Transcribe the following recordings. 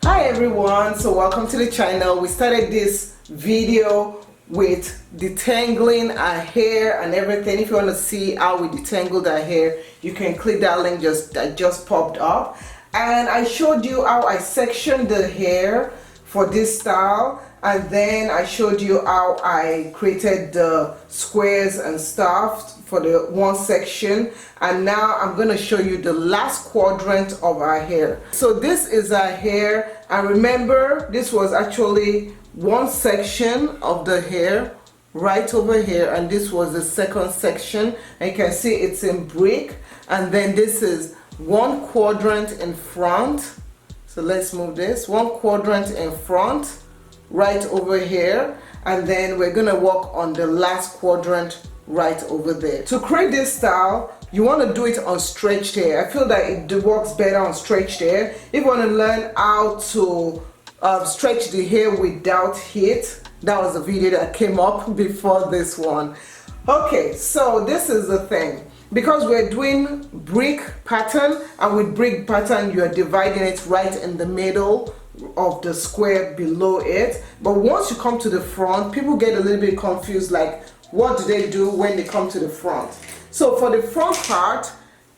Hi everyone, so welcome to the channel. We started this video with detangling our hair and everything. If you want to see how we detangled our hair, you can click that link that just popped up. And I showed you how I sectioned the hair for this style, and then I showed you how I created the squares and stuff for the one section, and now I'm going to show you the last quadrant of our hair. So this is our hair, and remember this was actually one section of the hair right over here, and this was the second section, and you can see it's in brick, and then this is one quadrant in front. So let's move this one quadrant in front right over here, and then we're gonna work on the last quadrant right over there. To create this style, you want to do it on stretched hair. I feel that it works better on stretched hair. If you want to learn how to stretch the hair without heat, that was a video that came up before this one. Okay, so this is the thing. Because we're doing brick pattern, and with brick pattern you are dividing it right in the middle of the square below it. But once you come to the front, people get a little bit confused, like what do they do when they come to the front? So for the front part,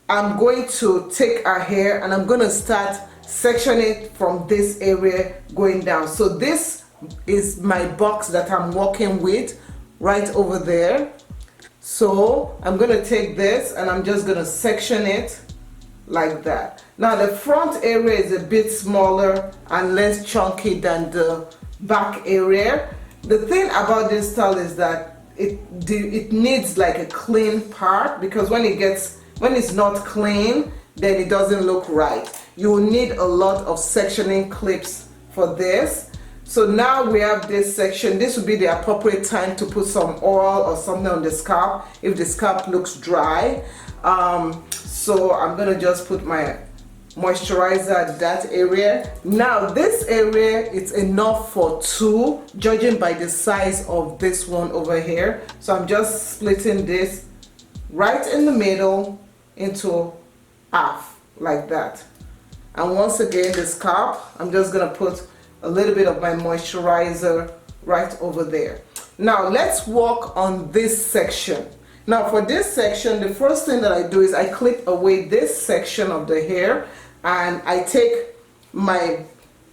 I'm going to take our hair and I'm going to start sectioning it from this area going down. So this is my box that I'm working with right over there. So I'm going to take this and I'm just going to section it like that. Now the front area is a bit smaller and less chunky than the back area. The thing about this style is that it needs like a clean part, because when it's not clean, then it doesn't look right. You will need a lot of sectioning clips for this. So now we have this section. This would be the appropriate time to put some oil or something on the scalp if the scalp looks dry. So I'm gonna just put my moisturizer at that area. Now this area, it's enough for two, judging by the size of this one over here. So I'm just splitting this right in the middle into half like that. And once again, the scalp, I'm just gonna put a little bit of my moisturizer right over there. Now let's work on this section. Now for this section, the first thing that I do is I clip away this section of the hair, and I take my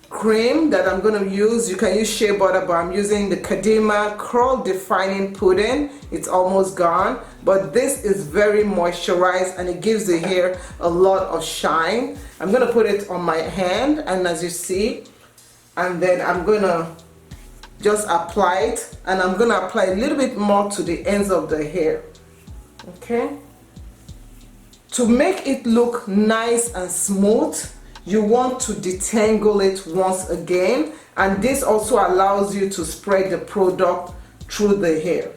cream that I'm going to use. You can use shea butter, but I'm using the Kadima curl defining pudding. It's almost gone, but this is very moisturized and it gives the hair a lot of shine. I'm going to put it on my hand, and as you see, and then I'm going to just apply it, and I'm going to apply a little bit more to the ends of the hair. Okay, to make it look nice and smooth, you want to detangle it once again, and this also allows you to spread the product through the hair.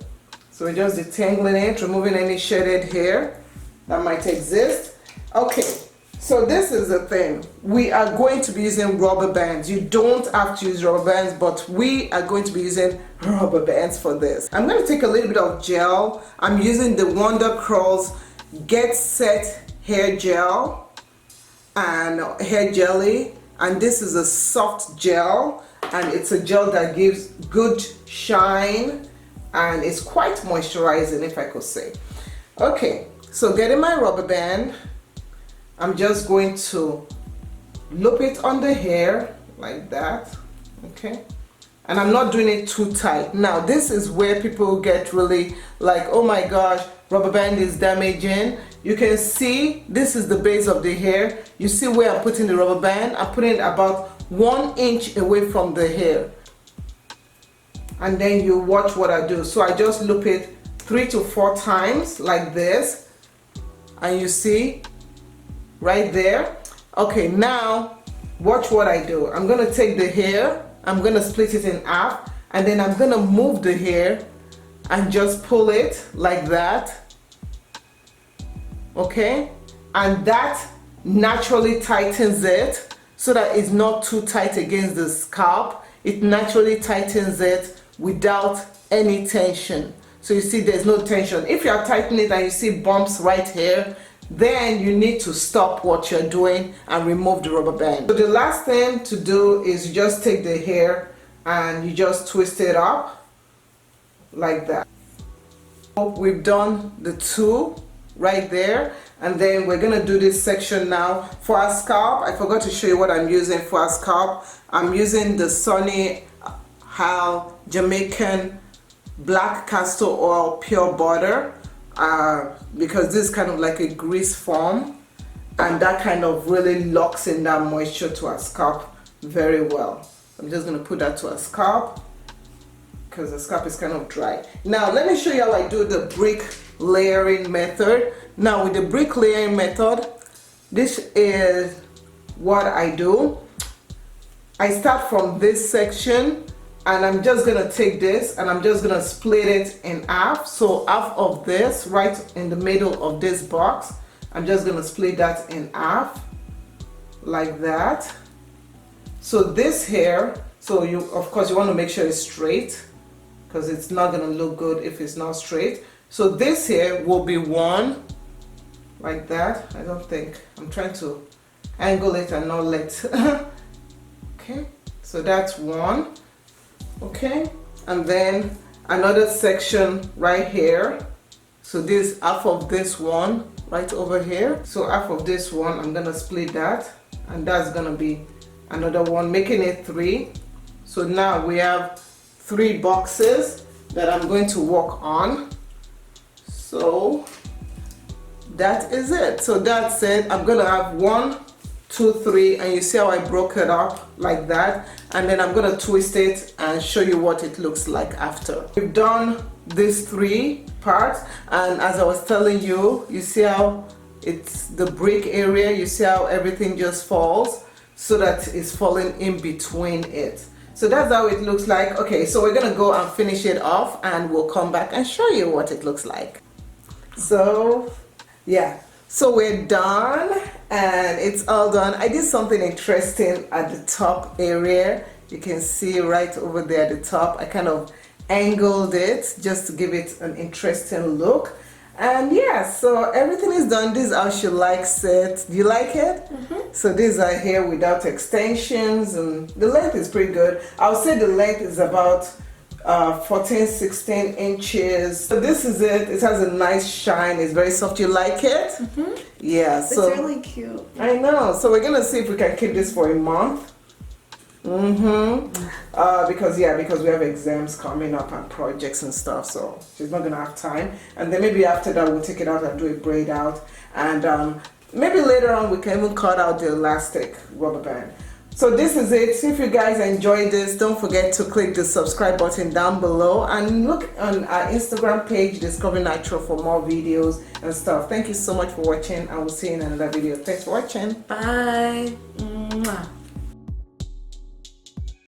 So we're just detangling it, removing any shedded hair that might exist. Okay, so this is the thing. We are going to be using rubber bands. You don't have to use rubber bands, but we are going to be using rubber bands for this. I'm going to take a little bit of gel. I'm using the Wonder Curls Get Set hair gel and hair jelly, and this is a soft gel, and it's a gel that gives good shine and it's quite moisturizing, if I could say. Okay, so getting my rubber band, I'm just going to loop it on the hair like that. Okay, and I'm not doing it too tight. Now this is where people get really like, oh my gosh, rubber band is damaging. You can see this is the base of the hair. You see where I'm putting the rubber band? I'm putting it about 1 inch away from the hair, and then you watch what I do. So I just loop it 3 to 4 times like this, and you see right there. Okay, now watch what I do. I'm gonna take the hair, I'm gonna split it in half, and then I'm gonna move the hair and just pull it like that. Okay, and that naturally tightens it so that it's not too tight against the scalp. It naturally tightens it without any tension. So you see there's no tension. If you are tightening it and you see bumps right here, then you need to stop what you're doing and remove the rubber band. So the last thing to do is you just take the hair and you just twist it up like that. We've done the two right there, and then we're gonna do this section now. For our scalp, I forgot to show you what I'm using for our scalp. I'm using the Sunny Hal Jamaican black castor oil pure butter because this is kind of like a grease form, and that kind of really locks in that moisture to our scalp very well. I'm just going to put that to our scalp because the scalp is kind of dry. Now let me show you how I do the brick layering method. Now with the brick layering method, this is what I do. I start from this section and I'm just gonna take this and I'm just gonna split it in half. So half of this right in the middle of this box, I'm just gonna split that in half like that. So this hair, so you of course you want to make sure it's straight because it's not gonna look good if it's not straight. So this here will be one like that. I don't think, I'm trying to angle it and not let okay, so that's one. Okay, and then another section right here. So this half of this one right over here. So half of this one, I'm gonna split that, and that's gonna be another one, making it three. So now we have 3 boxes that I'm going to work on. So that is it. So that's it. I'm gonna have 1, 2, 3, and you see how I broke it up like that, and then I'm gonna twist it and show you what it looks like after. We've done these 3 parts, and as I was telling you, you see how it's the brick area, you see how everything just falls so that it's falling in between it. So that's how it looks like. Okay, so we're gonna go and finish it off and we'll come back and show you what it looks like. So yeah, so we're done and it's all done. I did something interesting at the top area. You can see right over there at the top, I kind of angled it just to give it an interesting look. And yeah, so everything is done. This is how she likes it. Do you like it? So these are here without extensions, and the length is pretty good. I'll say the length is about 14-16 inches. So this is it. It has a nice shine. It's very soft. You like it? Yeah, so it's really cute. I know. So we're gonna see if we can keep this for a month. Because we have exams coming up and projects and stuff, so she's not gonna have time. And then maybe after that we'll take it out and do a braid out, and maybe later on we can even cut out the elastic rubber band. So this is it. So if you guys enjoyed this, don't forget to click the subscribe button down below and look on our Instagram page, Discovering Natural, for more videos and stuff. Thank you so much for watching. I will see you in another video. Thanks for watching. Bye.